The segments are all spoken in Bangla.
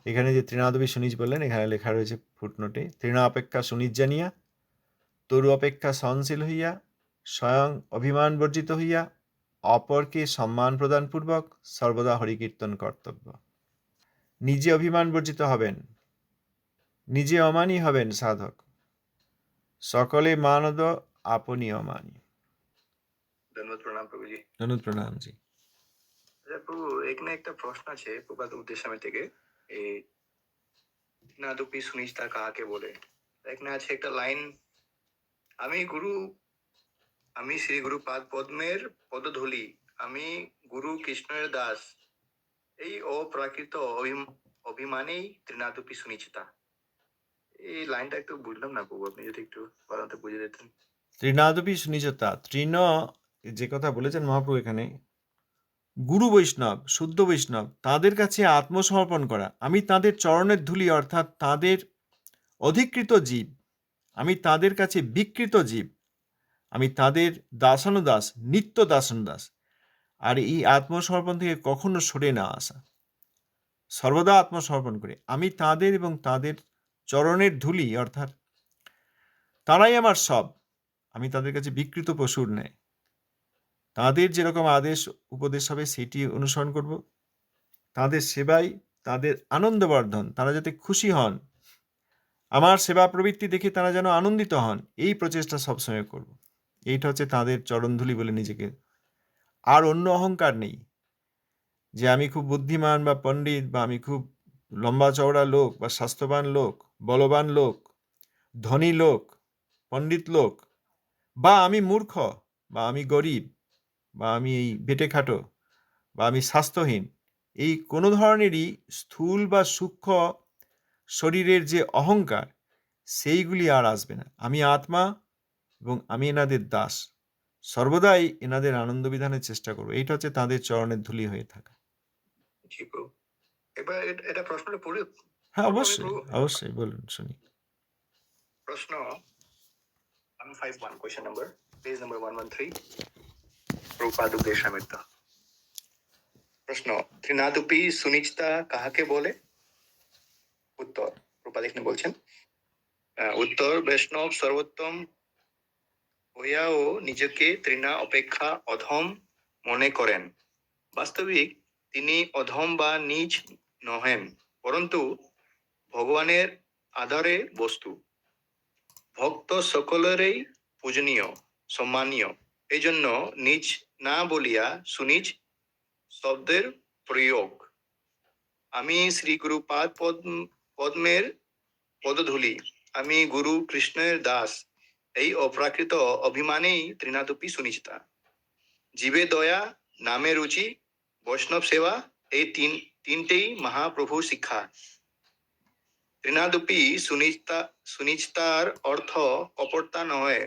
এখানে যে তৃণাদপি সুনিজ বললেন, এখানে লেখা রয়েছে ফুটনোটে, তৃণ অপেক্ষা সুনিজ জানিয়া, তরু অপেক্ষা সহনশীল হইয়া, স্বয়ং অভিমান বর্জিত হইয়া, অপরকে সম্মান প্রদানপূর্বক সর্বদা হরিকীর্তন কর্তব্য। নিজে অভিমান বর্জিত হবেন, নিজে অমানই হবেন সাধক, সকলে মানদ আপনি অমানি। ধন্যবাদ, প্রণাম প্রভুজি। ধন্যবাদ, প্রণাম জি। প্রভু, এখানে একটা প্রশ্ন আছে প্রপাত উদ্দেশ্য থেকে, এই তৃণাদপি সুনিজতা কাহাকে বলে। এখানে আছে একটা লাইন, আমি শ্রী গুরু পাদ পদ্মের পদধূলি, আমি গুরু কৃষ্ণের দাস, এই অপ্রাকৃত অভিমানেই তৃণাদপি সুনিচিতা। এই লাইনটা একটু বুঝলাম না প্রভু, আপনি যদি একটু বারান্তে বুঝে দিতেন। তৃণাদপি সুনিজতা, তৃণ যে কথা বলেছেন মহাপ্রভু এখানে, গুরু বৈষ্ণব, শুদ্ধ বৈষ্ণব, তাদের কাছে আত্মসমর্পণ করা। আমি তাদের চরণের ধূলি, অর্থাৎ তাদের অধিকৃত জীব, আমি তাদের কাছে বিকৃত জীব, আমি তাদের দাসানুদাস, নিত্য দাসানুদাস। আর এই আত্মসমর্পণ থেকে কখনো সরে না আসা, সর্বদা আত্মসমর্পণ করে আমি তাদের এবং তাদের চরণের ধূলি, অর্থাৎ তারাই আমার সব, আমি তাদের কাছে বিকৃত পশুর ন্যায়। তাদের যেরকম আদেশ উপদেশ হবে সেটি অনুসরণ করব, তাদের সেবাই তাদের আনন্দবর্ধন, তারা যাতে খুশি হন, আমার সেবা প্রবৃত্তি দেখে তারা যেন আনন্দিত হন, এই প্রচেষ্টা সবসময় করব। এইটা হচ্ছে তাদের চরণধূলি বলে নিজেকে। আর অন্য অহংকার নেই যে আমি খুব বুদ্ধিমান বা পণ্ডিত, বা আমি খুব লম্বা চওড়া লোক, বা স্বাস্থ্যবান লোক, বলবান লোক, ধনী লোক, পণ্ডিত লোক, বা আমি মূর্খ, বা আমি গরিব, বা আমি এই বেটে খাটো, বা আমি স্বাস্থ্যহীন। এই কোনো ধরনেরই স্থূল বা সূক্ষ্ম শরীরের যে অহংকার, সেইগুলি আর আসবে না। আমি আত্মা এবং আমি এনাদের দাস, সর্বদাই এনাদের আনন্দ বিধানের চেষ্টা করবো। এইটা হচ্ছে তাদের চরণের ধূলি হয়ে থাকা। এবার এটা প্রশ্নটা পড়ে। হ্যাঁ, অবশ্যই অবশ্যই, বলুন শুনি। প্রশ্ন 151, কোয়েশ্চেন নাম্বার, পেজ নাম্বার 113, প্রপাদ উদ্দেশ্যামৃত। প্রশ্ন, তৃণাদপি সুনিচতা কাহাকে বলে? উত্তর, প্রপাদ এখানে বলছেন, উত্তর, বৈষ্ণব সর্বোত্তম হইয়াও নিজেকে তৃণা অপেক্ষা অধম মনে করেন। বাস্তবিক তিনি অধম বা নীচ নহেন, পরন্তু ভগবানের আদরে বস্তু, ভক্ত সকলেরই পূজনীয়, সম্মানীয়। এই জন্য নিজ না বলিয়া সুনিজ শব্দের প্রয়োগ। আমি শ্রী গুরু পাদ পদ্মের পদধূলি, আমি গুরু কৃষ্ণের দাস, এই অপ্রাকৃত অভিমানেই তৃণাদপি সুনিচিতা। জীবে দয়া, নামে রুচি, বৈষ্ণব সেবা, এই তিনটেই মহাপ্রভুর শিক্ষা। তৃণাদপি সুনিচতার অর্থ কপটতা নয়,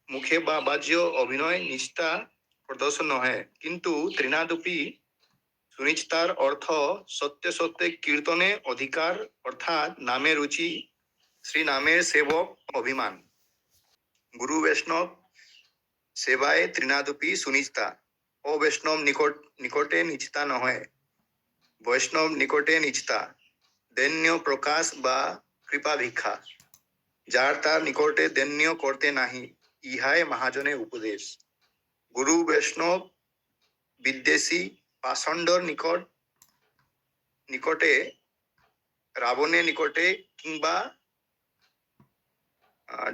মুখে বা বাহ্য অভিনয় নিষ্ঠা প্রদর্শন নহে, কিন্তু তৃণাদপি সুনিচতার অর্থ সত্য সত্যে কীর্তনে অধিকার, অর্থাৎ নামে রুচি, শ্রী নামের সেবক অভিমান। গুরু বৈষ্ণব সেবায় তৃণাদপি সুনিচতা, ও বৈষ্ণব নিকটে নিচতা নহে, বৈষ্ণব নিকটে নিচতা, দৈন্য প্রকাশ বা কৃপা ভিক্ষা, যার তার নিকটে দৈন্য করতে নাহি, ইহাই মহাজনের উপদেশ। গুরু বৈষ্ণব বিদ্বেষী পাষণ্ডর নিকটে, রাবণের নিকটে, কিংবা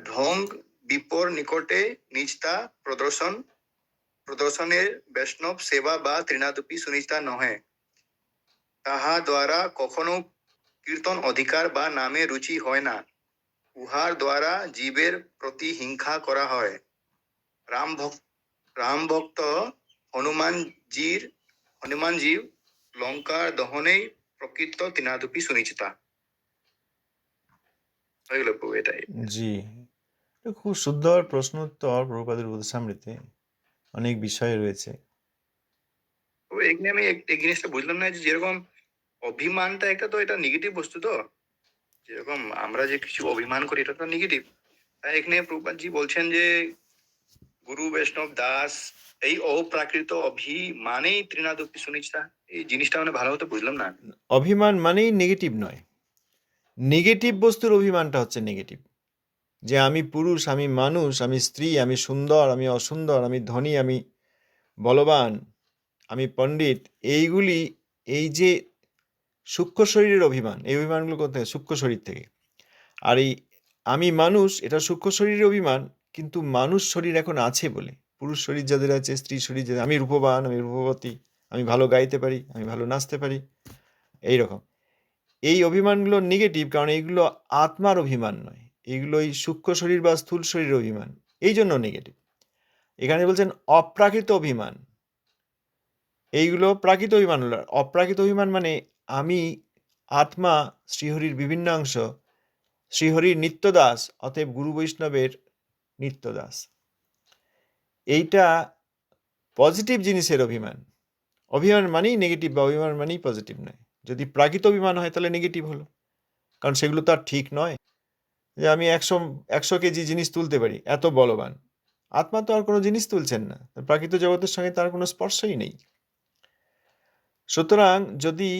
ঢং বিপর নিকটে নিচতা প্রদর্শনের বৈষ্ণব সেবা বা তৃণাদপি সুনিচতা নহে। তাহা দ্বারা কখনো কীর্তন অধিকার বা নামে রুচি হয় না, উহার দ্বারা জীবের প্রতি হিংসা করা হয়। রাম ভক্ত হনুমানজীর লঙ্কার দহনেই প্রকৃত তৃণাদপি সুনিচিতা। এটাই। জি, খুব সুন্দর প্রশ্ন উত্তর প্রভুপাদের উপদেশামৃতে, অনেক বিষয় রয়েছে। এখানে আমি এই জিনিসটা বুঝলাম না, যে যেরকম অভিমানটা একটা, তো এটা নেগেটিভ বস্তু, তো যেরকম আমরা যে কিছু অভিমান করি এটা তো নেগেটিভ। তাই এখানে প্রভুপাদজি বলছেন যে গুরু বৈষ্ণব দাস, এই অপ্রাকৃত অভিমানেই ত্রিনাদপি সুনিচতা, এই জিনিসটা মানে ভালো মতো বুঝলাম না। অভিমান মানেই নেগেটিভ নয়, নেগেটিভ বস্তুর অভিমানটা হচ্ছে নেগেটিভ। যে আমি পুরুষ, আমি মানুষ, আমি স্ত্রী, আমি সুন্দর, আমি অসুন্দর, আমি ধনী, আমি বলবান, আমি পণ্ডিত, এইগুলি, এই যে সূক্ষ্ম শরীরের অভিমান, এই অভিমানগুলো কোথায়? সূক্ষ্ম শরীর থেকে। আর এই আমি মানুষ, এটা সূক্ষ্ম শরীরের অভিমান, কিন্তু মানুষ শরীর এখন আছে বলে, পুরুষ শরীর যাদের আছে, স্ত্রী শরীর যাদের, আমি রূপবান, আমি রূপবতী, আমি ভালো গাইতে পারি, আমি ভালো নাচতে পারি, এইরকম এই অভিমানগুলো নেগেটিভ, কারণ এইগুলো আত্মার অভিমান নয়, এইগুলো এই সূক্ষ্ম শরীর বা স্থূল শরীরের অভিমান, এই জন্য নেগেটিভ। এখানে বলছেন অপ্রাকৃত অভিমান, এইগুলো প্রাকৃত অভিমান হলো। অপ্রাকৃত অভিমান মানে আমি আত্মা, শ্রীহরির বিভিন্ন অংশ, শ্রীহরির নিত্যদাস, অতএব গুরু বৈষ্ণবের নিত্যদাস। এইটা পজিটিভ জিনিসের অভিমান। অভিমান মানেই নেগেটিভ বা অভিমান মানেই পজিটিভ নয়। যদি প্রাকৃত অভিমান হয় তাহলে নেগেটিভ হলো, কারণ সেগুলো তো আর ঠিক নয়। যে আমি 100 কেজি জিনিস তুলতে পারি, এত বলবান। আত্মা তো আর কোনো জিনিস তুলছেন না, প্রাকৃত জগতের সঙ্গে তার কোনো স্পর্শই নেই। সুতরাং যদি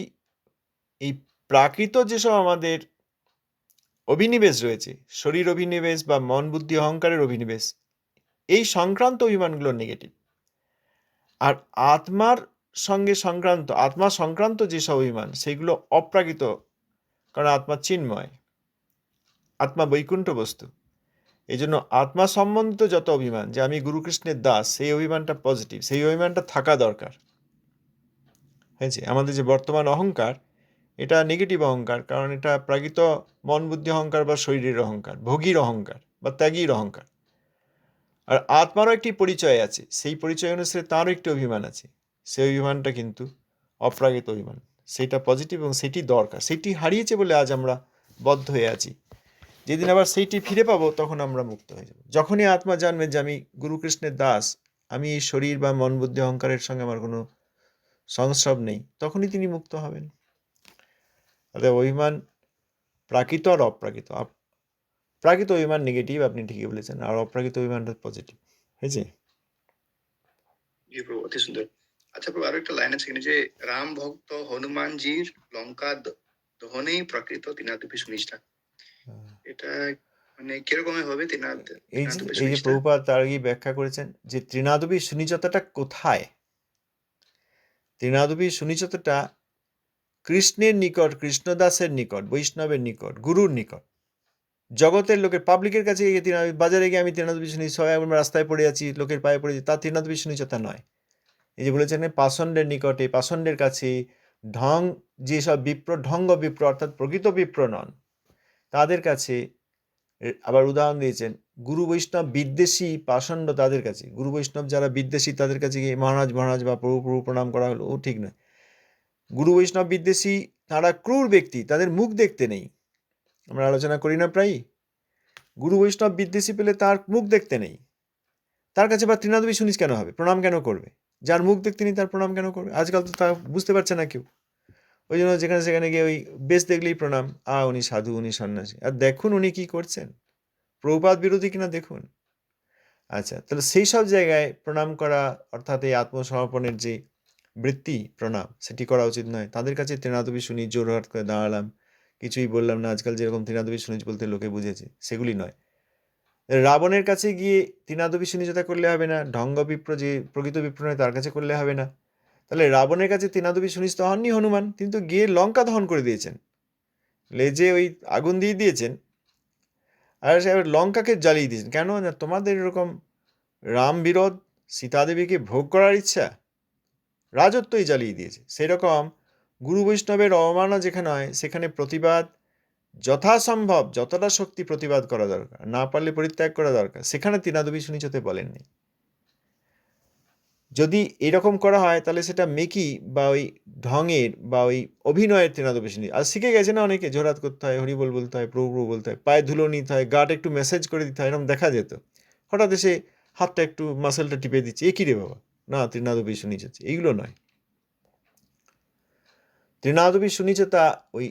এই প্রাকৃত যেসব আমাদের অভিনিবেশ রয়েছে, শরীর অভিনিবেশ বা মন বুদ্ধি অহংকারের অভিনিবেশ, এই সংক্রান্ত অভিমানগুলো নেগেটিভ। আর আত্মার সঙ্গে সংক্রান্ত, আত্মা সংক্রান্ত যেসব অভিমান, সেগুলো অপ্রাকৃত, কারণ আত্মা চিন্ময়, আত্মা বৈকুণ্ঠ বস্তু। এই জন্য আত্মা সম্বন্ধিত যত অভিমান, যে আমি গুরুকৃষ্ণের দাস, সেই অভিমানটা পজিটিভ, সেই অভিমানটা থাকা দরকার। হয়েছে, আমাদের যে বর্তমান অহংকার, এটা নেগেটিভ অহংকার, কারণ এটা প্রাকৃত মন বুদ্ধি অহংকার বা শরীরের অহংকার, ভোগীর অহংকার বা ত্যাগীর অহংকার। আর আত্মারও একটি পরিচয় আছে, সেই পরিচয় অনুসারে তারও একটি অভিমান আছে, সেই অভিমানটা কিন্তু অপ্রাকৃত অভিমান, সেইটা পজিটিভ এবং সেটি দরকার। সেটি হারিয়েছে বলে আজ আমরা বদ্ধ হয়ে আছি। যেদিন আবার সেইটি ফিরে পাবো তখন আমরা মুক্ত হয়ে যাব। যখনই আত্মা জানবে যে আমি গুরুকৃষ্ণের দাস, আমি এই শরীর বা মন বুদ্ধি অহংকারের সঙ্গে আমার কোনো সংস্রব নেই, তখনই তিনি মুক্ত হবেন। অর্থাৎ অভিমান প্রাকৃত আর অপ্রাকৃত। প্রাকৃত অভিমান নেগেটিভ, আপনি ঠিকই বলেছেন, আর অপ্রাকৃত অভিমানটা পজিটিভ। হয়েছে? জি প্রভু, অতি সুন্দর। আচ্ছা প্রভু, আরো একটা লাইন আছে এখানে যে রাম ভক্ত হনুমানজির লঙ্কা দহনেই প্রকৃত তিনাদপি সুনিষ্ঠা, এটা মানে কিরকম হবে এই যে তিনাদপি এই যে সুনিষ্ঠা? প্রভুপাদ তার আগে ব্যাখ্যা করেছেন যে ত্রিনাদবী সুনিচতাটা কোথায়। ত্রিনাদবী সুনিচতাটা কৃষ্ণের নিকট, কৃষ্ণদাসের নিকট, বৈষ্ণবের নিকট, গুরুর নিকট। জগতের লোকের, পাবলিকের কাছে গিয়ে, বাজারে গিয়ে আমি ত্রিনাদবী শুনি, সবাই আমরা রাস্তায় পড়ে আছি, লোকের পায়ে পড়ে আছি, তা ত্রিনাদবী সুনিচতা নয়। এই যে বলেছেন পাষণ্ডের নিকটে, পাষণ্ডের কাছে, ঢং, যেসব বিপ্র, ঢঙ্গ বিপ্র অর্থাৎ প্রকৃত বিপ্র নন, তাদের কাছে। আবার উদাহরণ দিয়েছেন গুরু বৈষ্ণব বিদ্বেষী পাষণ্ড, তাদের কাছে। গুরু বৈষ্ণব যারা বিদ্বেষী তাদের কাছে গিয়ে মহারাজ মহারাজ বা প্রভু প্রভু প্রণাম করা হলো, ও ঠিক নয়। গুরু বৈষ্ণব বিদ্বেষী, তারা ক্রূর ব্যক্তি, তাদের মুখ দেখতে নেই, আমরা আলোচনা করি না প্রায়ই। গুরু বৈষ্ণব বিদ্বেষী পেলে তার মুখ দেখতে নেই, তার কাছে বা ত্রিনাদবী শুনিস কেন হবে, প্রণাম কেন করবে? যার মুখ দেখতে নেই তার প্রণাম কেন করবে? আজকাল তো তা বুঝতে পারছে না কেউ, ওই জন্য যেখানে সেখানে গিয়ে ওই বেশ দেখলেই প্রণাম, উনি সাধু, উনি সন্ন্যাসী। আর দেখুন উনি কি করছেন, প্রভুপাদ বিরোধী কিনা দেখুন। আচ্ছা, তাহলে সেই সব জায়গায় প্রণাম করা, অর্থাৎ এই আত্মসমর্পণের যে বৃত্তি, প্রণাম, সেটি করা উচিত নয়। তাদের কাছে ত্রিনাদবী শুনি, জোরহাট করে দাঁড়ালাম, কিছুই বললাম না, আজকাল যেরকম ত্রিনাদবী শুনিজ বলতে লোকে বুঝেছে, সেগুলি নয়। রাবণের কাছে গিয়ে ত্রিনাদবী শুনিজতা করলে হবে না, ঢঙ্গ বিপ্র যে প্রকৃত বিপ্র নয় তার কাছে করলে হবে না। তাহলে রাবণের কাছে ত্রিনাদবী শুনিজ তো হননি হনুমান, কিন্তু গিয়ে লঙ্কা দহন করে দিয়েছেন, লেজে ওই আগুন দিয়ে দিয়েছেন, আর সে লঙ্কাকে জ্বালিয়ে দিয়েছেন। কেন না তোমাদের এরকম রাম বিরোধ, সীতাদেবীকে ভোগ করার ইচ্ছা, রাজত্বই জ্বালিয়ে দিয়েছে। সেরকম গুরু বৈষ্ণবের অবমাননা যেখানে হয় সেখানে প্রতিবাদ যথাসম্ভব, যতটা শক্তি প্রতিবাদ করা দরকার, না পারলে পরিত্যাগ করা দরকার, সেখানে ত্রিনাদবী শুনিচতে বলেননি। যদি এরকম করা হয় তাহলে সেটা মেকি বা ওই ঢঙের বা ওই অভিনয়ের ত্রিনাদবী শুনি। আর শিখে গেছে না অনেকে, জোরাত করতে হয়, হরিবল বলতে হয়, প্রভু প্রভু বলতে হয়, পায়ে ধুলো নিতে হয়, গাটা একটু ম্যাসেজ করে দিতে হয়, এরকম দেখা যেত। হঠাৎ এসে হাতটা একটু মাসেলটা টিপে দিচ্ছে, এ কি রে বাবা, না ত্রিনাদবী শুনিচেছে, এইগুলো নয়। ত্রিনাদবী শুনিচতা ওই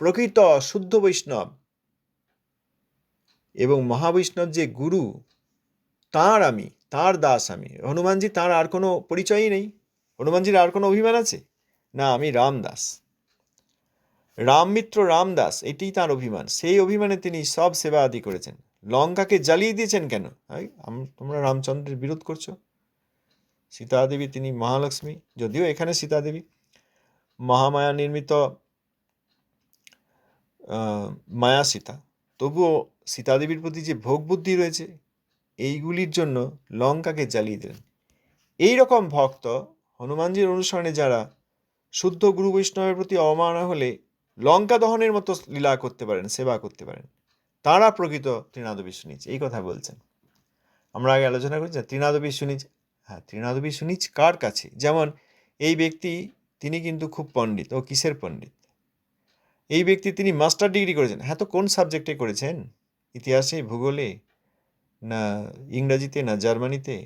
প্রকৃত শুদ্ধ বৈষ্ণব এবং মহাবৈষ্ণব যে গুরু, তাঁর আমি তার দাস আমি। হনুমানজি তার আর কোনো পরিচয়ই নেই। হনুমানজির আর কোনো অভিমান আছে? না, আমি রামদাস, রামমিত্র রামদাস, এটিই তার অভিমান। সেই অভিমানে তিনি সব সেবা আদি করেছেন। লঙ্কাকে জ্বালিয়ে দিয়েছেন কেন? তোমরা রামচন্দ্রের বিরোধ করছো। সীতা দেবী তিনি মহালক্ষ্মী, যদিও এখানে সীতা দেবী মহামায়া নির্মিত মায়া সীতা, তবুও সীতাদেবীর প্রতি যে ভোগ বুদ্ধি রয়েছে, এইগুলির জন্য লঙ্কাকে জ্বালিয়ে দিলেন। এইরকম ভক্ত হনুমানজির অনুসরণে যারা শুদ্ধ গুরু বৈষ্ণবের প্রতি অবমাননা হলে লঙ্কা দহনের মতো লীলা করতে পারেন, সেবা করতে পারেন, তারা প্রকৃত ত্রিনাদবী সুনিজ। এই কথা বলছেন। আমরা আগে আলোচনা করছি না ত্রিনাদবী সুনিজ। হ্যাঁ, ত্রিনাদবী সুনিজ কার কাছে? যেমন এই ব্যক্তি, তিনি কিন্তু খুব পণ্ডিত। ও কিসের পণ্ডিত? এই ব্যক্তি তিনি মাস্টার ডিগ্রি করেছেন। হ্যাঁ, তো কোন সাবজেক্টে করেছেন? ইতিহাসে, ভূগোলে, না ইংরাজিতে, না জার্মানিতে?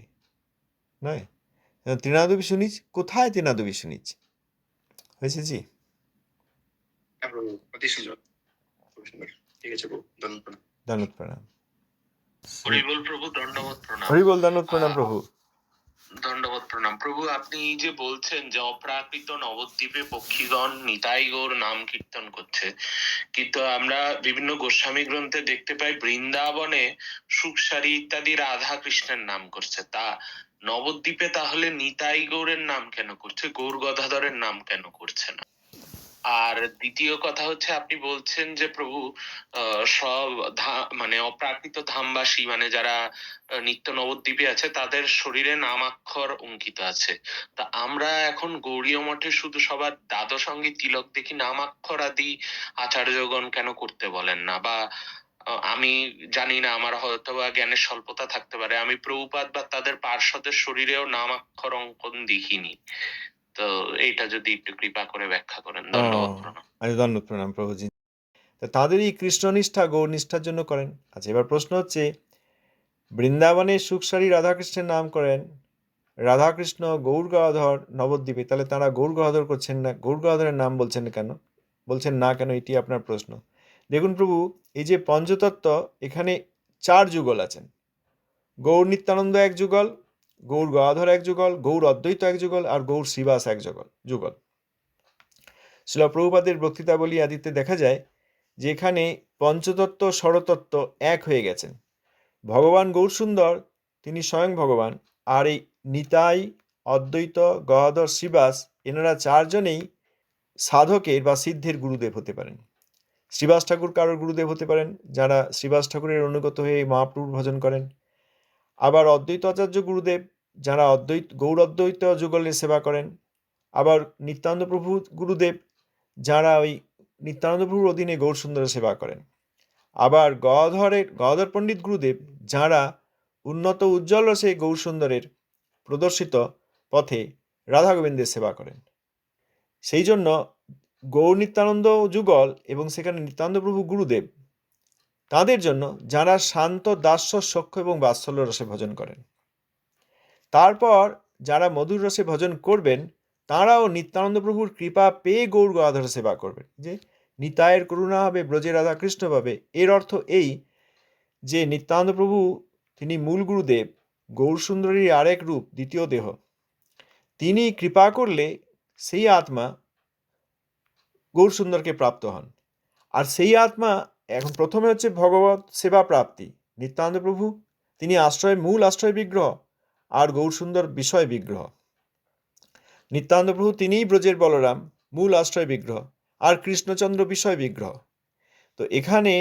নয়। ত্রিনাদবী সুনিজ কোথায়? ত্রিনাদবী সুনিজ হয়েছে জি। অতি সুন্দর, খুব সুন্দর। ঠিক আছে প্রভু, ধন্যবাদ। দানুদ প্রণাম। হরিবল প্রভু, দণ্ডবত প্রণাম। হরিবল, দানুদ প্রণাম প্রভু। দণ্ডবত প্রণাম প্রভু। আপনি যে বলছেন যে অপ্রাকৃত নবদ্বীপে পক্ষীগণ নিতাই গৌর নাম কীর্তন করছে, কিন্তু আমরা বিভিন্ন গোস্বামী গ্রন্থে দেখতে পাই বৃন্দাবনে সুখসারি ইত্যাদি রাধা কৃষ্ণের নাম করছে। তা নবদ্বীপে তাহলে নিতাই গৌরের নাম কেন করছে, গৌর গদাধরের নাম কেন করছে না? আর দ্বিতীয় কথা হচ্ছে, আপনি বলছেন যে প্রভু সব মানে অপ্রাকৃত ধামবাসী, মানে যারা নিত্য নবদ্বীপে আছে, তাদের শরীরে নামাক্ষর অঙ্কিত আছে। তা আমরা এখন গৌড়ীয় মঠে শুধু সবার দ্বাদশাঙ্গী তিলক দেখি, নামাক্ষর আদি আচার্যগণ কেন করতে বলেন না? বা আমি জানি না, আমার হয়তো বা জ্ঞানের স্বল্পতা থাকতে পারে, আমি প্রভুপাদ বা তাদের পার্শ্বদের শরীরেও নামাক্ষর অঙ্কন দেখিনি। তো এইটা যদি একটু কৃপা করে ব্যাখ্যা করেন। ধন্যবাদ প্রণাম। আচ্ছা, ধন্যবাদ প্রণাম প্রভুজি। তো তাদেরই কৃষ্ণনিষ্ঠা গৌরনিষ্ঠার জন্য করেন। আচ্ছা, এবার প্রশ্ন হচ্ছে, বৃন্দাবনে সুখসারি রাধাকৃষ্ণের নাম করেন, রাধাকৃষ্ণ গৌর গদাধর নবদ্বীপে, তাহলে তারা গৌর গদাধর করছেন না, গৌর গদাধরের নাম বলছেন কেন? বলছেন না কেন? এটি আপনার প্রশ্ন। দেখুন প্রভু, এই যে পঞ্চতত্ত্ব, এখানে 4 যুগল আছেন। গৌর নিত্যানন্দ এক যুগল, গৌর গদাধর এক যুগল, গৌর অদ্বৈত এক যুগল, আর গৌর শ্রীবাস এক যুগল। শ্রীল প্রভুপাদের বক্তৃতাবলী আদিতে দেখা যায় যে এখানে পঞ্চতত্ত্ব ষড়তত্ত্ব এক হয়ে গেছেন। ভগবান গৌরসুন্দর তিনি স্বয়ং ভগবান, আর এই নিতাই, অদ্বৈত, গদাধর, শ্রীবাস, এনারা 4 জনেই সাধকের বা সিদ্ধের গুরুদেব হতে পারেন। শ্রীবাস ঠাকুর কারোর গুরুদেব হতে পারেন, যারা শ্রীবাস ঠাকুরের অনুগত হয়ে মহাপ্রভুর ভজন করেন। আবার অদ্বৈত আচার্য গুরুদেব, যারা গৌর অদ্বৈত যুগলের সেবা করেন। আবার নিত্যানন্দ প্রভু গুরুদেব, যারা ওই নিত্যানন্দ প্রভুর অধীনে গৌর সুন্দরের সেবা করেন। আবার গদাধর পণ্ডিত গুরুদেব, যারা উন্নত উজ্জ্বল রসে গৌর সুন্দরের প্রদর্শিত পথে রাধা গোবিন্দের সেবা করেন। সেই জন্য গৌর নিত্যানন্দ যুগল এবং সেখানে নিত্যানন্দ প্রভু গুরুদেব, তাদের জন্য যারা শান্ত দাস্য সখ্য এবং বাৎসল্য রসে ভজন করেন। তারপর যারা মধুর রসে ভজন করবেন, তাঁরাও নিত্যানন্দ প্রভুর কৃপা পেয়ে গৌর গদাধর সেবা করবেন। যে নিতায়ের করুণা হবে, ব্রজে রাধা কৃষ্ণ পাবে, এর অর্থ এই যে নিত্যানন্দ প্রভু তিনি মূল গুরুদেব, গৌর সুন্দরীর আরেক রূপ, দ্বিতীয় দেহ। তিনি কৃপা করলে সেই আত্মা গৌর সুন্দরকে প্রাপ্ত হন। আর সেই আত্মা এখন প্রথমে হচ্ছে ভগবত সেবা প্রাপ্তি। নিত্যানন্দ প্রভু তিনি মূল আশ্রয় বিগ্রহ, আর গৌর সুন্দর বিষয় বিগ্রহ। নিত্যানন্দ প্রভু তিনিই ব্রজের বলরাম, মূল আশ্রয় বিগ্রহ, আর কৃষ্ণচন্দ্র বিষয় বিগ্রহ। তো এখানে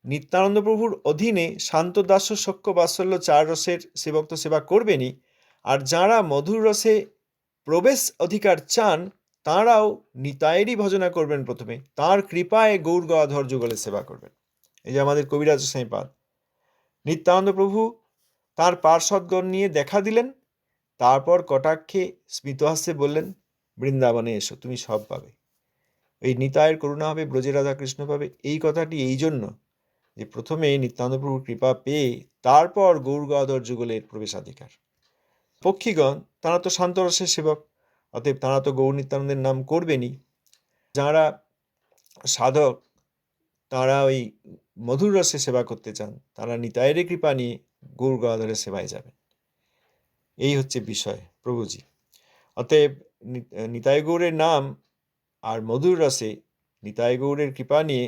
নিত্যানন্দ প্রভুর অধীনে শান্ত দাস্য সখ্য বাৎসল্য 4 রসের সেবক তো সেবা করবেনই, আর যারা মধুর রসে প্রবেশ অধিকার চান, তাঁরাও নিতায়েরই ভজনা করবেন প্রথমে, তাঁর কৃপায় গৌর গদাধর যুগলের সেবা করবেন। এই যে আমাদের কবিরাজ সাঁইপাদ, নিত্যানন্দ প্রভু তাঁর পার্শ্বদগণ নিয়ে দেখা দিলেন, তারপর কটাক্ষে স্মিতহাস্যে বললেন, বৃন্দাবনে এসো, তুমি সব পাবে। এই নিতায়ের করুণা হবে, ব্রজে রাধা কৃষ্ণ পাবে। এই কথাটি এই জন্য যে প্রথমে নিত্যানন্দ প্রভুর কৃপা পেয়ে তারপর গৌর গদাধর যুগলের প্রবেশাধিকার। পক্ষীগণ তারা তো শান্তরসের সেবক, অতএব তারা তো গৌর নিত্যানন্দের নাম করবেনই। যারা সাধক, তারা ওই মধুর রসে সেবা করতে চান, তারা নিতায়ের কৃপা নিয়ে গৌর গদাধরের সেবায় যাবেন। এই হচ্ছে বিষয় প্রভুজি। অতএব নিতাই গৌরের নাম আর মধুর রসে নিতাই গৌরের কৃপা নিয়ে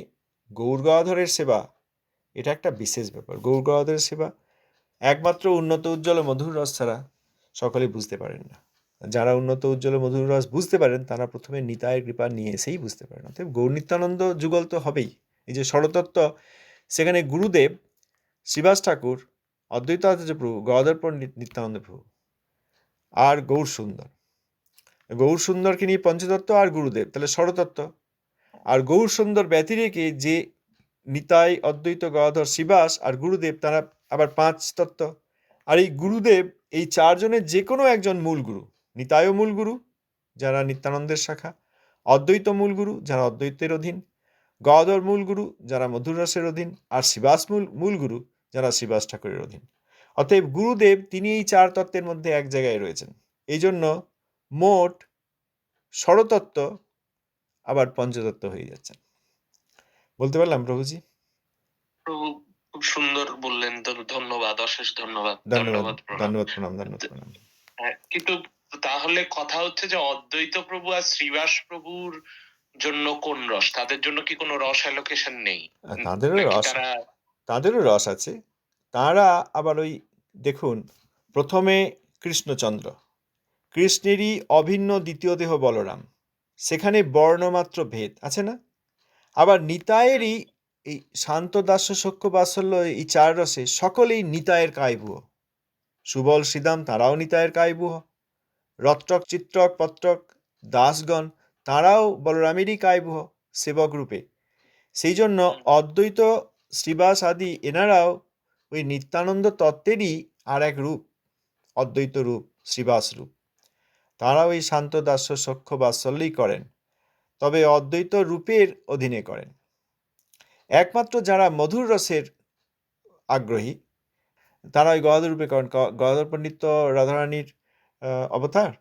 গৌর গদাধরের সেবা, এটা একটা বিশেষ ব্যাপার। গৌর গদাধরের সেবা একমাত্র উন্নত উজ্জ্বল ও মধুর রস ছাড়া সকলে বুঝতে পারেন না। যারা উন্নত উজ্জ্বল ও মধুর রস বুঝতে পারেন তারা প্রথমে নিতাইয়ের কৃপা নিয়ে এসেই বুঝতে পারেন। অতএব গৌর নিত্যানন্দ যুগল তো হবেই। এই যে ষড়তত্ত্ব, সেখানে গুরুদেব শ্রীবাস ঠাকুর, অদ্বৈত আচার্য প্রভু, গদাধর পণ্ডিত, নিত্যানন্দ প্রভু আর গৌর সুন্দর। গৌর সুন্দরকে নিয়ে পঞ্চতত্ত্ব আর গুরুদেব, তাহলে ষড়তত্ত্ব। আর গৌর সুন্দর ব্যতি রেখে যে নিতাই, অদ্বৈত, গদাধর, শ্রীবাস আর গুরুদেব, তারা আবার পাঁচ তত্ত্ব। আর এই গুরুদেব, এই চারজনের যে কোনো একজন মূল গুরু। নিতাইও মূল গুরু, যারা নিত্যানন্দের শাখা; অদ্বৈত মূল গুরু, যারা অদ্বৈতের অধীন; গদাধর মূল গুরু, যারা মধুর রসের অধীন; আর শ্রীবাস মূল গুরু, যারা শ্রীবাস ঠাকুরের অধীন। অতএব গুরুদেব তিনি এই চার তত্ত্বের মধ্যে এক জায়গায় রয়েছেন। এই জন্য মোট ষড়তত্ত্ব আবার পঞ্চতত্ত্ব হয়ে যাচ্ছেন। বলতে পারলাম প্রভুজি? প্রভু খুব সুন্দর বললেন, তো ধন্যবাদ, অশেষ ধন্যবাদ। ধন্যবাদ, প্রণাম। ধন্যবাদ, প্রণাম, ধন্যবাদ, প্রণাম। হ্যাঁ, কিন্তু তাহলে কথা হচ্ছে যে অদ্বৈত প্রভু আর শ্রীবাস প্রভুর জন্য কোন রস? তাদের জন্য কি কোনো রস অ্যালোকেশন নেই? তাদেরও নাকি রস, তারা তাদেরও রস আছে। তারা আবার ওই দেখুন, প্রথমে কৃষ্ণচন্দ্র, কৃষ্ণেরই অভিন্ন দ্বিতীয় দেহ বলরাম, সেখানে বর্ণমাত্র ভেদ আছে না? আবার নিতায়েরই এই শান্ত দাস্য সখ্য বাৎসল্য, এই চার রসে সকলেই নিতায়ের কায়ভুয়। সুবল শ্রীদাম, তারাও নিতায়ের কায়ভুয়। রত্রক, চিত্রক, পত্রক, দাসগণ, তারাও বলরামেরই কায়ভুয় সেবক রূপে। সেই জন্য অদ্বৈত, শ্রীবাস আদি এনারাও ওই নিত্যানন্দ তত্ত্বেরই আর এক রূপ, অদ্বৈত রূপ, শ্রীবাস রূপ। তারাও ওই শান্ত দাস্য সখ্য বাৎসল্যই করেন, তবে অদ্বৈত রূপের অধীনে করেন। একমাত্র যারা মধুর রসের আগ্রহী তারা ওই গদাধর রূপে করেন। গদাধর পণ্ডিত তো রাধারানীর অবতার।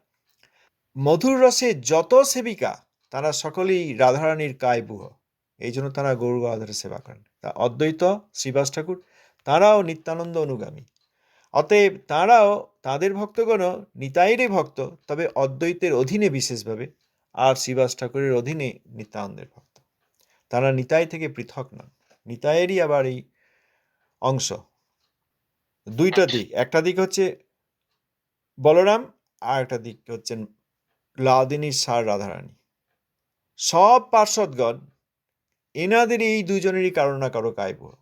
মধুর রসে যত সেবিকা তারা সকলেই রাধারানীর কায়ভুয়, এই জন্য তারা গৌর গদাধরের সেবা করেন। তা অদ্বৈত, শ্রীবাস ঠাকুর, তারাও নিত্যানন্দ অনুগামী। অতএব তারাও, তাদের ভক্তগণও নিতাইয়েরই ভক্ত, তবে অদ্বৈতের অধীনে বিশেষভাবে, আর শ্রীবাস ঠাকুরের অধীনে নিত্যানন্দের ভক্ত। তারা নিতাই থেকে পৃথক নন, নিতাইয়েরই আবার এই অংশ। দুইটা দিক, একটা দিক হচ্ছে বলরাম, আর একটা দিক হচ্ছেন লাদিনীর সার রাধারানী। সব পার্শ্বদগণ এনাদের এই দুজনেরই কারো না কারো কায়ভুয়।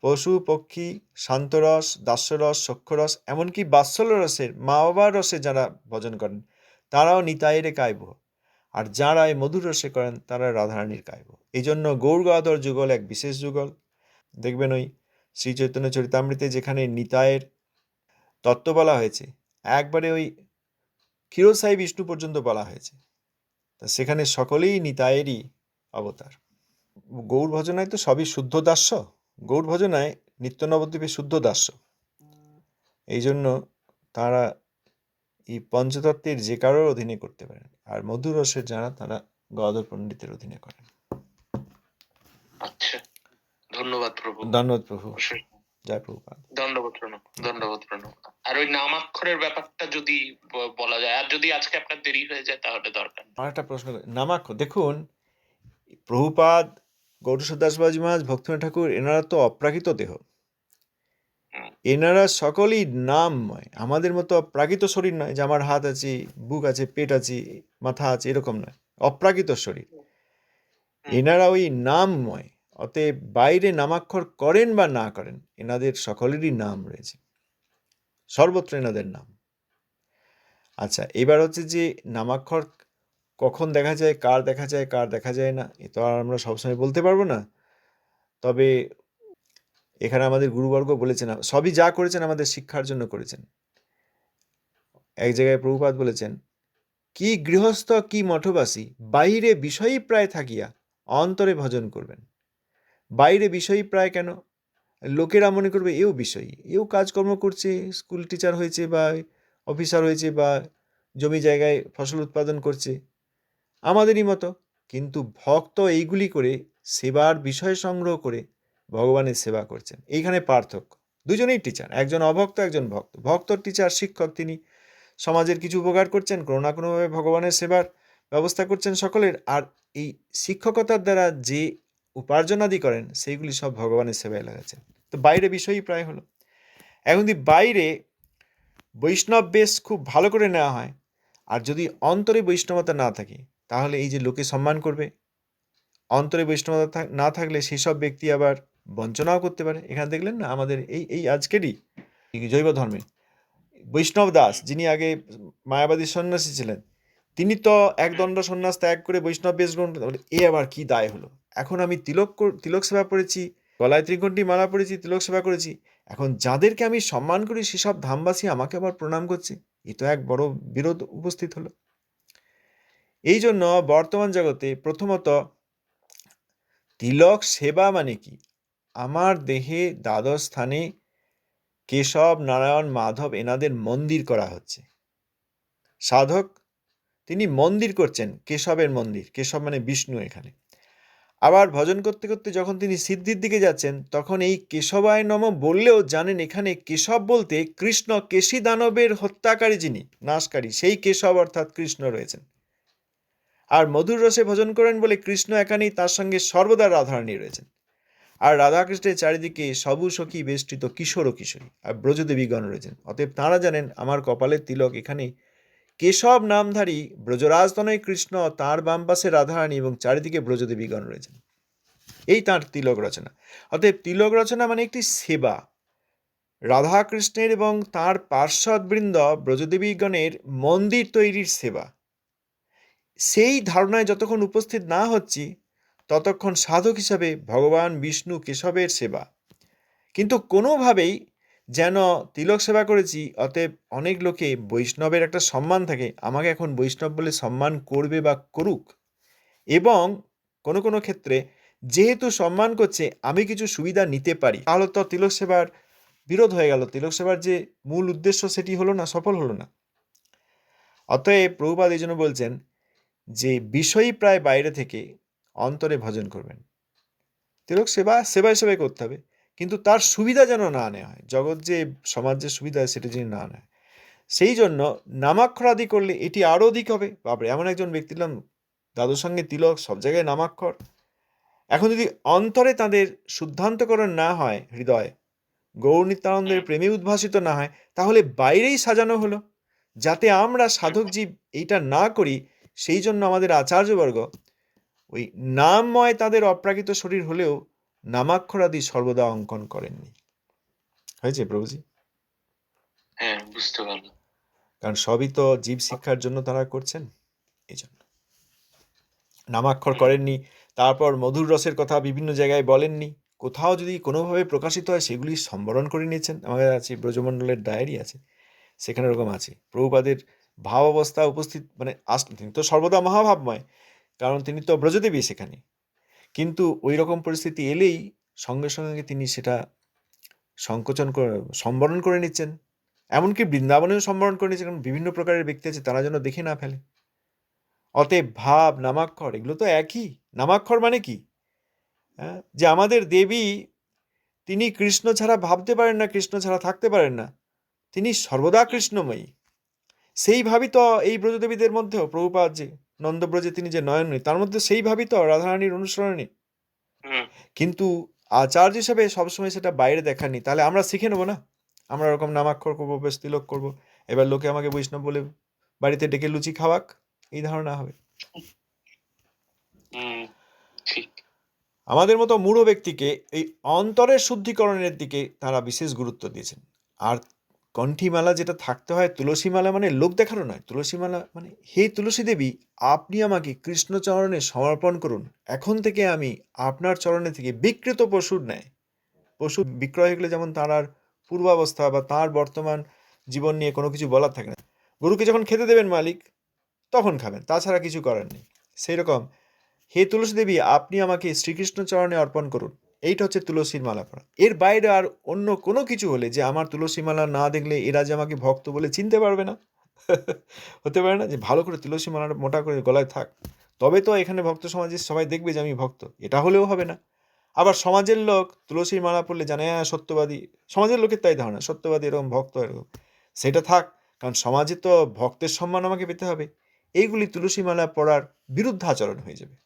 পশু পক্ষী, শান্তরস, দাস্যরস, সখ্যরস, এমনকি বাৎসল্য রসের, মা বাবার রসে যারা ভজন করেন তারাও নিতাইয়ের কায়ভুয়। আর যারা এই মধুর রসে করেন তারা রাধারানীর কায়ভুয়। এই জন্য গৌর গদাধর যুগল এক বিশেষ যুগল। দেখবেন ওই শ্রী চৈতন্য চরিতামৃতে যেখানে নিতাইয়ের তত্ত্ব বলা হয়েছে, একবারে ওই ক্ষীরসাই বিষ্ণু পর্যন্ত বলা হয়েছে। তা সেখানে সকলেই নিতাইয়েরই অবতার। গৌর ভজনায় তো সবই শুদ্ধ দাস্য, গৌর ভজনায় নিত্য নবদ্বীপে শুদ্ধ দাস্য। এই জন্য তারা এই পঞ্চতত্ত্বের যে কারোর অধীনে করতে পারেন, আর মধুর রসের যারা, তারা গদাধর পণ্ডিতের অধীনে করেন। আচ্ছা, ধন্যবাদ প্রভু। ধন্যবাদ প্রভু। জয় প্রভুপাদ। দণ্ডবত প্রণাম, দণ্ডবত প্রণাম। আর ওই নামাক্ষরের ব্যাপারটা যদি বলা যায়, আর যদি আজকে আপনার দেরি হয়ে যায় তাহলে দরকার। আর একটা প্রশ্ন, নামাক্ষর দেখুন, প্রভুপাদ, গৌরসুদাস বাবাজি মহারাজ, ভক্তিনাথ ঠাকুর, এনারা তো অপ্রাকৃত দেহ, এনারা সকলেই নামময়। আমাদের মতো অপ্রাকৃত শরীর নয় যে আমার হাত আছে, বুক আছে, পেট আছে, মাথা আছে, এরকম নয়, অপ্রাকৃত শরীর। এনারা ওই নামময়। অতএব বাইরে নামাক্ষর করেন বা না করেন, এনাদের সকলেরই নাম রয়েছে, সর্বত্র এনাদের নাম। আচ্ছা, এবার হচ্ছে যে নামাক্ষর কখন দেখা যায়, কার দেখা যায়, কার দেখা যায় না, এ তো আর আমরা সবসময় বলতে পারবো না। তবে এখানে আমাদের গুরুবর্গ বলেছেন, সবই যা করেছেন আমাদের শিক্ষার জন্য করেছেন। এক জায়গায় প্রভুপাদ বলেছেন, কি গৃহস্থ কি মঠবাসী, বাইরে বিষয়ী প্রায় থাকিয়া অন্তরে ভজন করবেন। বাইরে বিষয়ী প্রায় কেন? লোকেরা মনে করবে এও বিষয়ী, এও কাজকর্ম করছে, স্কুল টিচার হয়েছে বা অফিসার হয়েছে বা জমি জায়গায় ফসল উৎপাদন করছে, আমাদেরই মতো। কিন্তু ভক্ত এইগুলি করে সেবার বিষয় সংগ্রহ করে ভগবানের সেবা করছেন। এইখানে পার্থক্য। দুজনেই টিচার, একজন অভক্ত, একজন ভক্ত। ভক্ত টিচার, শিক্ষক, তিনি সমাজের কিছু উপকার করছেন, কোনো না কোনোভাবে ভগবানের সেবার ব্যবস্থা করছেন সকলের। আর এই শিক্ষকতার দ্বারা যে উপার্জনাদি করেন সেইগুলি সব ভগবানের সেবায় লাগাচ্ছেন। তো বাইরে বিষয়ই প্রায় হলো। এখন যদি বাইরে বৈষ্ণব বেশ খুব ভালো করে নেওয়া হয়, আর যদি অন্তরে বৈষ্ণবতা না থাকে, তাহলে এই যে লোকে সম্মান করবে, অন্তরে বৈষ্ণবতা না থাকলে সেই সব ব্যক্তি আবার বঞ্চনাও করতে পারে। এখানে দেখলেন না আমাদের এই আজকেরই জৈব ধর্মে বৈষ্ণব দাস, যিনি আগে মায়াবাদী সন্ন্যাসী ছিলেন, তিনি তো একদণ্ড সন্ন্যাস ত্যাগ করে বৈষ্ণব বেশ গ্রহণ করতে, এ আবার কি দায় হলো? এখন আমি তিলক সেবা পড়েছি, গলায় ত্রিকণ্ঠী মালা পড়েছি, তিলক সেবা করেছি, এখন যাদেরকে আমি সম্মান করি সেসব ধামবাসী আমাকে আবার প্রণাম করছে, এ তো এক বড় বিরোধ উপস্থিত হলো। এই জন্য বর্তমান জগতে প্রথমত তিলক সেবা মানে কি? আমার দেহে দ্বাদশ স্থানে কেশব, নারায়ণ, মাধব এনাদের মন্দির করা হচ্ছে। সাধক তিনি মন্দির করছেন, কেশবের মন্দির, কেশব মানে বিষ্ণু এখানে। আবার ভজন করতে করতে যখন তিনি সিদ্ধির দিকে যাচ্ছেন, তখন এই কেশবায় নম বললেও জানেন এখানে কেশব বলতে কৃষ্ণ, কেশী দানবের হত্যাকারী যিনি, নাশকারী, সেই কেশব অর্থাৎ কৃষ্ণ রয়েছেন। আর মধুর রসে ভজন করেন বলে কৃষ্ণ এখানেই, তার সঙ্গে সর্বদা রাধারানী রয়েছেন। আর রাধাকৃষ্ণের চারিদিকে সবু সখী বেষ্টিত কিশোর ও কিশোরী আর ব্রজদেবীগণ রয়েছেন। অতএব তাঁরা জানেন আমার কপালের তিলক এখানে কেশব নামধারী ব্রজরাজতনয় কৃষ্ণ, তাঁর বাম পাশে রাধারানী এবং চারিদিকে ব্রজদেবীগণ রয়েছেন। এই তাঁর তিলক রচনা। অতএব তিলক রচনা মানে একটি সেবা, রাধাকৃষ্ণের এবং তাঁর পার্শ্বদবৃন্দ ব্রজদেবীগণের মন্দির তৈরির সেবা। সেই ধারণায় যতক্ষণ উপস্থিত না হচ্ছি, ততক্ষণ সাধক হিসাবে ভগবান বিষ্ণু কেশবের সেবা। কিন্তু কোনোভাবেই যেন তিলক সেবা করেছি, অতএব অনেক লোকে বৈষ্ণবের একটা সম্মান থাকে, আমাকে এখন বৈষ্ণব বলে সম্মান করবে বা করুক, এবং কোনো কোনো ক্ষেত্রে যেহেতু সম্মান করছে আমি কিছু সুবিধা নিতে পারি, তাহলে তো তিলক সেবার বিরোধ হয়ে গেল, তিলক সেবার যে মূল উদ্দেশ্য সেটি হলো না, সফল হলো না। অতএব প্রভুপাদ এই জন্য বলছেন যে বিষয়ই প্রায় বাইরে থেকে অন্তরে ভজন করবেন। তিলক সেবায় করতে হবে, কিন্তু তার সুবিধা যেন না নেওয়া হয়, জগৎ যে সমাজ যে সুবিধা সেটা যেন না নেয়। সেই জন্য নামাক্ষর আদি করলে এটি আরও অধিক হবে। বাপরে, এমন একজন ব্যক্তি নাম দাদুর সঙ্গে তিলক, সব জায়গায় নামাক্ষর। এখন যদি অন্তরে তাদের শুদ্ধান্তকরণ না হয়, হৃদয় গৌর নিত্যানন্দের প্রেমে উদ্ভাসিত না হয়, তাহলে বাইরেই সাজানো হলো। যাতে আমরা সাধক জীব এইটা না করি, সেই জন্য আমাদের আচার্যবর্গ ওই নামময় তাদের অপ্রাকৃত শরীর হলেও নামাক্ষর আদি সর্বদা অঙ্কন করেননি। হয়েছে প্রভুজি? হ্যাঁ, বুঝতে পারলাম। কারণ সবই তো জীব শিক্ষার জন্য তারা করছেন, এই জন্য নামাক্ষর করেননি। তারপর মধুর রসের কথা বিভিন্ন জায়গায় বলেননি, কোথাও যদি কোনোভাবে প্রকাশিত হয় সেগুলি সম্বরণ করে নিয়েছেন। আমাদের আছে ব্রজমণ্ডলের ডায়েরি আছে, সেখানে এরকম আছে প্রভুপাদের ভাব অবস্থা উপস্থিত, মানে তিনি তো সর্বদা মহাভাবময়, কারণ তিনি তো ব্রজদেবী সেখানে, কিন্তু ওই রকম পরিস্থিতি এলেই সঙ্গে সঙ্গে তিনি সেটা সংকোচন করে সম্বরণ করে নিচ্ছেন। এমনকি বৃন্দাবনেও সম্বরণ করে নিচ্ছেন, কারণ বিভিন্ন প্রকারের ব্যক্তি আছে, তারা যেন দেখে না ফেলে। অতএব ভাব, নামাক্ষর এগুলো তো একই। নামাক্ষর মানে কি? যে আমাদের দেবী, তিনি কৃষ্ণ ছাড়া ভাবতে পারেন না, কৃষ্ণ ছাড়া থাকতে পারেন না, তিনি সর্বদা কৃষ্ণময়ী। সেই ভাবই তো এই ব্রজদেবীদের মধ্যেও প্রভুপাদ যে নন্দব্রজে তিনি যে নয়নময়ী, তার মধ্যে সেই ভাবই তো রাধারানীর অনুসরণে। কিন্তু আচার্য হিসাবে সবসময় সেটা বাইরে দেখাননি। তাহলে আমরা শিখে নেবো না, আমরা ওরকম নামাক্ষর করবো, বেশ তিলক করবো, এবার লোকে আমাকে বৈষ্ণব বলে বাড়িতে ডেকে লুচি খাওয়াক, এই ধারণা হবে। ঠিক। আমাদের মতো মূঢ় ব্যক্তিকে এই অন্তরের শুদ্ধিকরণের দিকে তারা বিশেষ গুরুত্ব দিয়েছেন। আর কণ্ঠীমালা যেটা থাকতে হয়, তুলসী মালা মানে লোক দেখানো নয়, তুলসী মালা মানে হে তুলসী দেবী, আপনি আমাকে কৃষ্ণচরণে সমর্পণ করুন, এখন থেকে আমি আপনার চরণে থেকে বিকৃত পশুর ন্যায়, পশু বিক্রয় হয়ে গেলে যেমন তার আর পূর্বাবস্থা বা তার বর্তমান জীবন নিয়ে কোনো কিছু বলার থাকে না, গরুকে যখন খেতে দেবেন মালিক তখন খাবেন, তাছাড়া কিছু করার নেই। সেই রকম হে তুলসী দেবী, আপনি আমাকে শ্রীকৃষ্ণ চরণে অর্পণ করুন, এইটা হচ্ছে তুলসীর মালা পরা। এর বাইরে আর অন্য কোনো কিছু হলে যে আমার তুলসী মালা না দেখলে এরা যে আমাকে ভক্ত বলে চিনতে পারবে না, হতে পারে না যে ভালো করে তুলসী মালাটা মোটা করে গলায় থাক, তবে তো এখানে ভক্ত সমাজে সবাই দেখবে যে আমি ভক্ত, এটা হলেও হবে না। আবার সমাজের লোক তুলসীর মালা পড়লে জানে হ্যাঁ সত্যবাদী, সমাজের লোকের তাই ধারণা সত্যবাদী এরকম ভক্ত এরকম, সেটা থাক, কারণ সমাজে তো ভক্তের সম্মান আমাকে পেতে হবে। এইগুলি তুলসী মালা পড়ার বিরুদ্ধাচরণ হয়ে যাবে।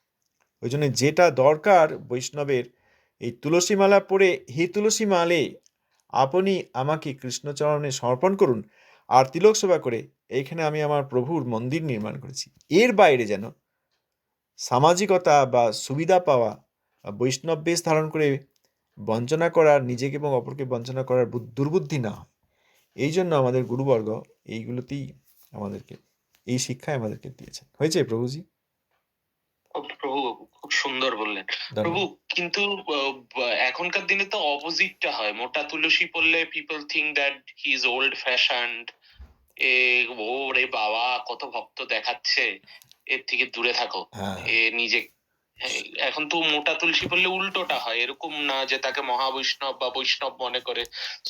ওই জন্য যেটা দরকার বৈষ্ণবের, এই তুলসী মালা পড়ে হে তুলসী মালে আপনি আমাকে কৃষ্ণচরণে সমর্পণ করুন, আর তিলক সেবা করে এইখানে আমি আমার প্রভুর মন্দির নির্মাণ করেছি। এর বাইরে যেন সামাজিকতা বা সুবিধা পাওয়া বা বৈষ্ণব বেশ ধারণ করে বঞ্চনা করার, নিজেকে এবং অপরকে বঞ্চনা করার দুর্বুদ্ধি না হয়। এই জন্য আমাদের গুরুবর্গ এইগুলোতেই আমাদেরকে, এই শিক্ষায় আমাদেরকে দিয়েছেন। হয়েছে প্রভুজি? প্রভু খুব সুন্দর বললেন প্রভু। ধন্যবাদ। কিন্তু এখনকার দিনে তো অপোজিটটা হয়, মোটা তুলসী পড়লে people think that he is old fashioned, এ ও রে বাবা কত ভক্ত দেখাচ্ছে, এর থেকে দূরে থাকো, হ্যাঁ, এ নিজে। এখন তো মোটা তুলসী পড়লে উল্টোটা হয়, এরকম না যে তাকে মহাবৈষ্ণব বা বৈষ্ণব মনে করে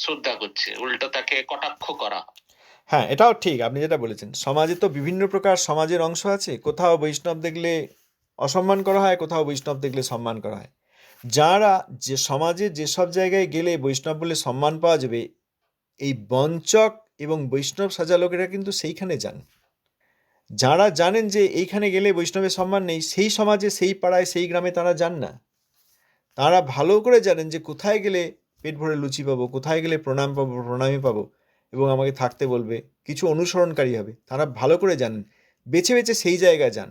শ্রদ্ধা করছে, উল্টো তাকে কটাক্ষ করা হয়। হ্যাঁ, এটাও ঠিক আপনি যেটা বলেছেন। সমাজে তো বিভিন্ন প্রকার সমাজের অংশ আছে, কোথাও বৈষ্ণব দেখলে অসম্মান করা হয়, কোথাও বৈষ্ণব দেখলে সম্মান করা হয়। যারা যে সমাজে যেসব জায়গায় গেলে বৈষ্ণব বলে সম্মান পাওয়া যাবে, এই বঞ্চক এবং বৈষ্ণব সাজা লোকেরা কিন্তু সেইখানে যান। যারা জানেন যে এইখানে গেলে বৈষ্ণবের সম্মান নেই, সেই সমাজে, সেই পাড়ায়, সেই গ্রামে তারা যান না। তারা ভালো করে জানেন যে কোথায় গেলে পেট ভরে লুচি পাবো, কোথায় গেলে প্রণাম পাবো, প্রণামী পাবো এবং আমাকে থাকতে বলবে, কিছু অনুসরণকারী হবে। তারা ভালো করে জানেন, বেছে বেছে সেই জায়গায় যান।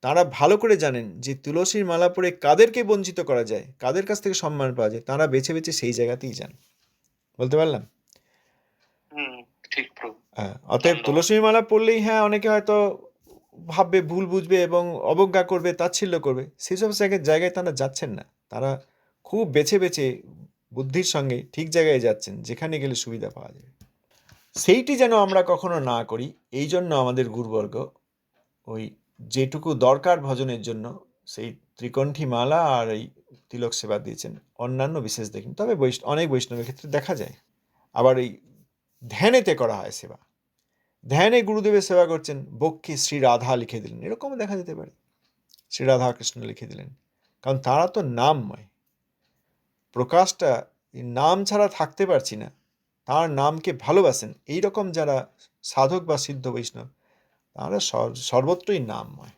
তারা ভালো করে জানেন যে তুলসীর মালা পরে কাদেরকে বঞ্চিত করা যায়, কাদের কাছ থেকে সম্মান পাওয়া যায়, তারা বেছে বেছে সেই জায়গাতেই যান। বলতে পারলাম? ঠিক প্রভু। হ্যাঁ, অতএব ধন্যবাদ। তুলসীর মালা পড়লেই হ্যাঁ অনেকে হয়তো ভাববে, ভুল বুঝবে এবং অবজ্ঞা করবে, তাচ্ছিল্য করবে। সেসব জায়গায় তারা যাচ্ছেন না। তারা খুব বেছে বেছে বুদ্ধির সঙ্গে ঠিক জায়গায় যাচ্ছেন, যেখানে গেলে সুবিধা পাওয়া যাবে। সেইটি যেন আমরা কখনো না করি, এই জন্য আমাদের গুরুবর্গ ওই যেটুকু দরকার ভজনের জন্য সেই ত্রিকণ্ঠী মালা আর এই তিলক সেবা দিয়েছেন। অন্যান্য বিশেষ দেখেন, তবে অনেক বৈষ্ণবের ক্ষেত্রে দেখা যায়। আবার এই ধ্যানেতে করা হয় সেবা, ধ্যানে গুরুদেবের সেবা করছেন, বক্ষে শ্রী রাধা লিখে দিলেন, এরকমও দেখা যেতে পারে। শ্রী রাধা কৃষ্ণ লিখে দিলেন, কারণ তারা তো নামময়। প্রকাশটা এই নাম ছাড়া থাকতে পারছি না, তার নামকে ভালোবাসেন, এই রকম যারা সাধক বা সিদ্ধ বৈষ্ণব, তারা সর্বত্রই নামময়।